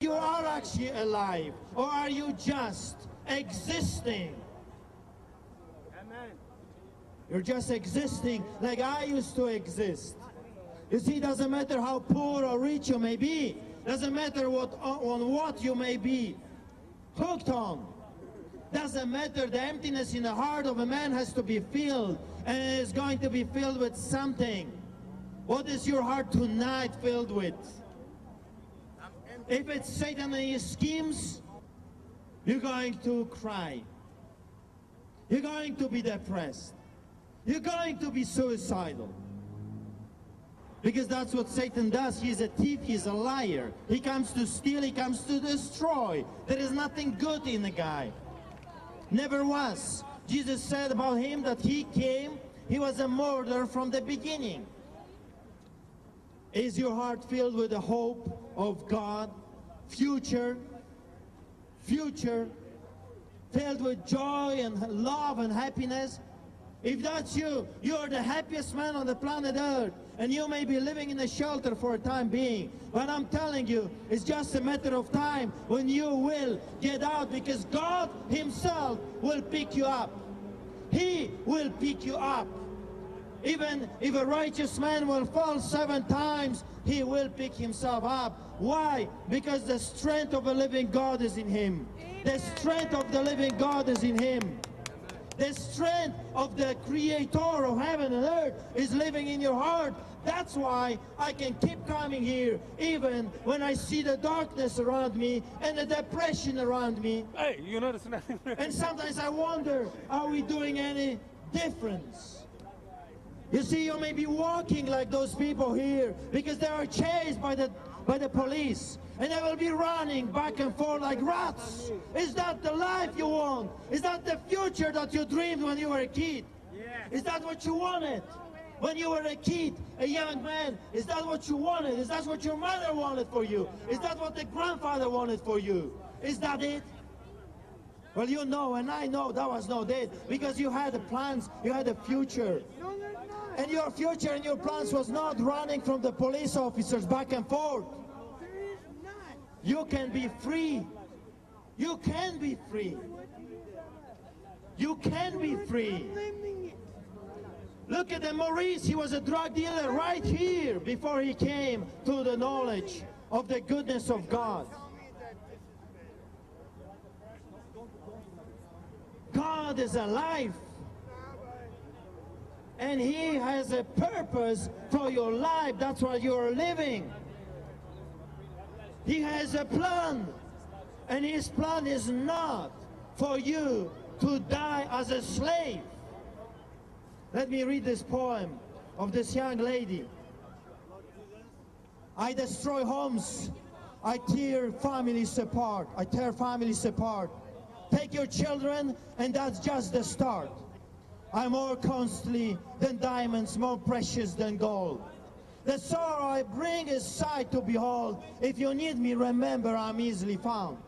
You are actually alive, or are you just existing? Amen. You're just existing like I used to exist. You see, it doesn't matter how poor or rich you may be. Doesn't matter on what you may be hooked on. Doesn't matter. The emptiness in the heart of a man has to be filled, and it's going to be filled with something. What is your heart tonight filled with? If it's Satan and his schemes, you're going to cry. You're going to be depressed. You're going to be suicidal. Because that's what Satan does. He's a thief, he's a liar. He comes to steal, he comes to destroy. There is nothing good in the guy. Never was. Jesus said about him that he came, he was a murderer from the beginning. Is your heart filled with the hope of God? Future, filled with joy and love and happiness? If that's you, you're the happiest man on the planet Earth, and you may be living in a shelter for a time being. But I'm telling you, it's just a matter of time when you will get out, because God Himself will pick you up. He will pick you up. Even if a righteous man will fall 7 times, he will pick himself up. Why? Because the strength of a living God is in him. The strength of the living God is in him. The strength of the Creator of heaven and earth is living in your heart. That's why I can keep coming here, even when I see the darkness around me and the depression around me. Hey, you notice nothing? And sometimes I wonder, are we doing any difference? You see, you may be walking like those people here because they are chased by the police, and they will be running back and forth like rats. Is that the life you want? Is that the future that you dreamed when you were a kid? Yeah. Is that what you wanted when you were a kid, a young man? Is that what you wanted? Is that what your mother wanted for you? Is that what the grandfather wanted for you? Is that it? Well, you know, and I know that was not it, because you had the plans, you had a future. And your future and your plans was not running from the police officers back and forth. You can be free. You can be free. You can be free. Look at the Maurice. He was a drug dealer right here before he came to the knowledge of the goodness of God. God is alive. And He has a purpose for your life. That's why you're living. He has a plan. And His plan is not for you to die as a slave. Let me read this poem of this young lady. I destroy homes. I tear families apart. I tear families apart. Take your children, and that's just the start. I'm more costly than diamonds, more precious than gold. The sorrow I bring is sight to behold. If you need me, remember I'm easily found.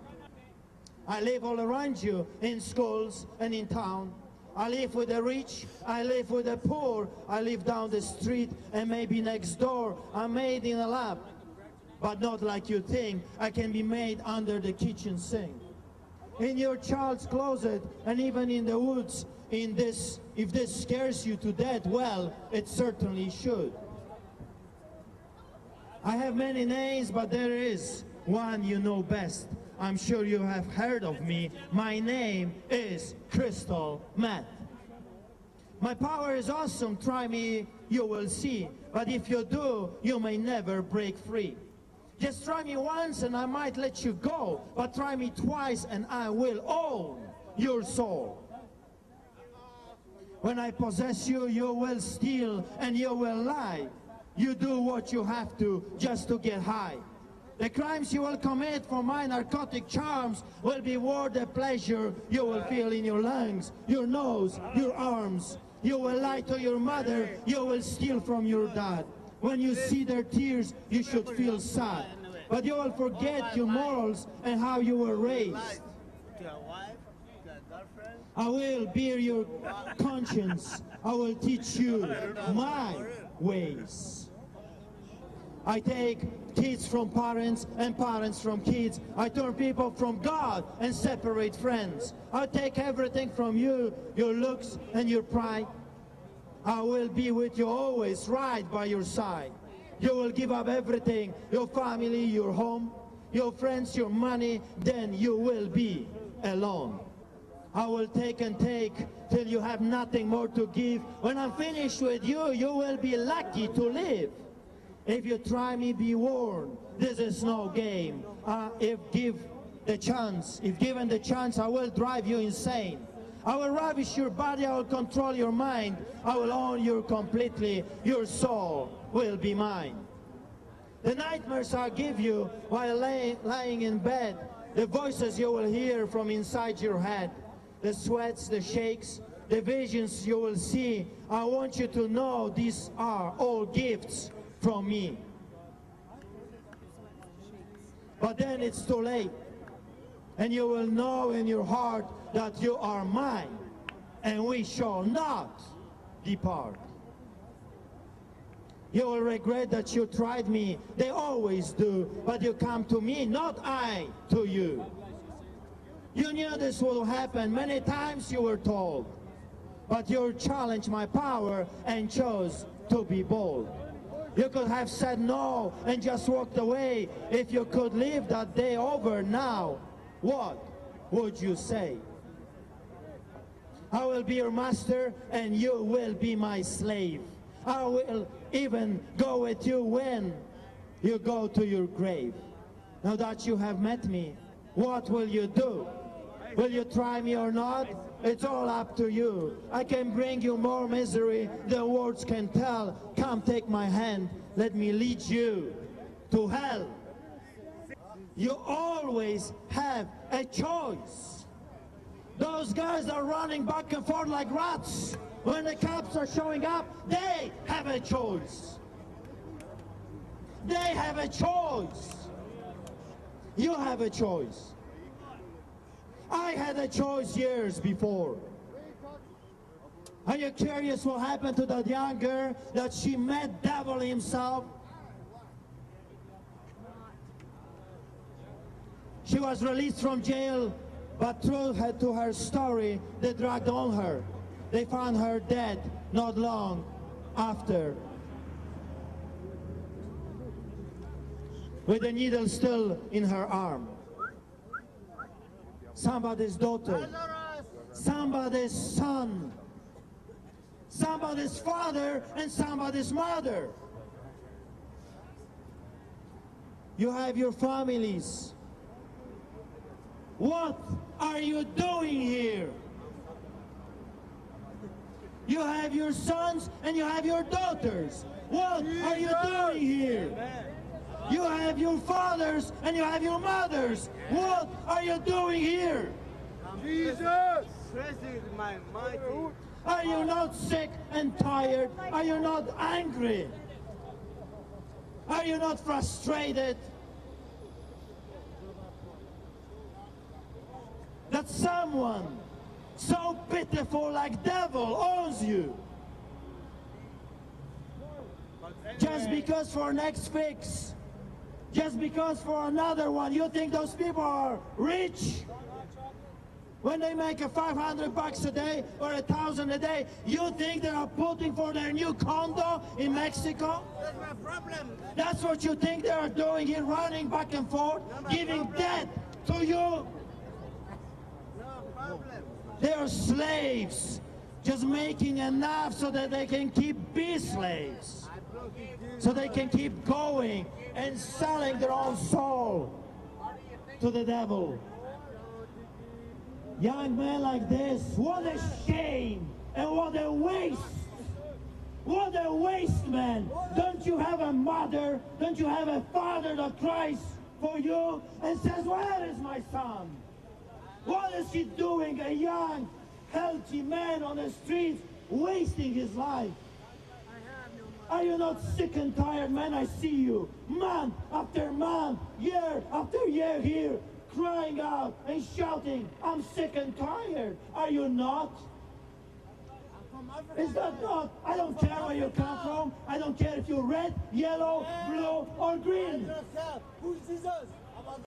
I live all around you, in schools and in town. I live with the rich, I live with the poor. I live down the street and maybe next door. I'm made in a lab, but not like you think. I can be made under the kitchen sink, in your child's closet, and even in the woods. In this, if this scares you to death, well, it certainly should. I have many names, but there is one you know best. I'm sure you have heard of me. My name is Crystal Meth. My power is awesome. Try me, you will see. But if you do, you may never break free. Just try me once and I might let you go. But try me twice and I will own your soul. When I possess you, you will steal and you will lie. You do what you have to just to get high. The crimes you will commit for my narcotic charms will be worth the pleasure you will feel in your lungs, your nose, your arms. You will lie to your mother, you will steal from your dad. When you see their tears, you should feel sad. But you will forget your morals and how you were raised. I will bear your conscience. I will teach you my ways. I take kids from parents and parents from kids. I turn people from God and separate friends. I take everything from you, your looks and your pride. I will be with you always, right by your side. You will give up everything, your family, your home, your friends, your money, then you will be alone. I will take and take till you have nothing more to give. When I'm finished with you, you will be lucky to live. If you try me, be warned. This is no game. If given the chance, I will drive you insane. I will ravish your body, I will control your mind. I will own you completely. Your soul will be mine. The nightmares I give you while lying in bed, the voices you will hear from inside your head, the sweats, the shakes, the visions you will see, I want you to know these are all gifts from me. But then it's too late, and you will know in your heart that you are mine, and we shall not depart. You will regret that you tried me. They always do, but you come to me, not I to you. You knew this would happen. Many times you were told, but you challenged my power and chose to be bold. You could have said no and just walked away. If you could live that day over now, what would you say? I will be your master and you will be my slave. I will even go with you when you go to your grave. Now that you have met me, what will you do? Will you try me or not? It's all up to you. I can bring you more misery than words can tell. Come take my hand, let me lead you to hell. You always have a choice. Those guys are running back and forth like rats. When the cops are showing up, they have a choice. They have a choice. You have a choice. I had a choice years before. Are you curious what happened to that young girl that she met devil himself? She was released from jail, but true to her story, they dragged on her. They found her dead not long after, with a needle still in her arm. Somebody's daughter, somebody's son, somebody's father, and somebody's mother. You have your families. What are you doing here? You have your sons and you have your daughters. What are you doing here? You have your fathers and you have your mothers. What are you doing here? Jesus! Praise my mighty. Are you not sick and tired? Are you not angry? Are you not frustrated? That someone so pitiful like devil owns you. Just because for next fix, just because for another one, you think those people are rich? When they make a $500 a day or $1,000 a day, you think they are putting for their new condo in Mexico? That's my problem. That's what you think they are doing here, running back and forth, giving debt to you? No problem. They are slaves, just making enough so that they can be slaves, so they can keep going and selling their own soul to the devil. Young men like this, what a shame and what a waste. What a waste, man. Don't you have a mother? Don't you have a father that cries for you and says, where is my son? What is he doing, a young, healthy man on the streets, wasting his life? Are you not sick and tired, man? I see you, month after month, year after year here, crying out and shouting, I'm sick and tired. Are you not? from Africa. Is that not? I don't care where you come from. I don't care if you're red, yellow, blue, or I green. don't care. Who's Jesus?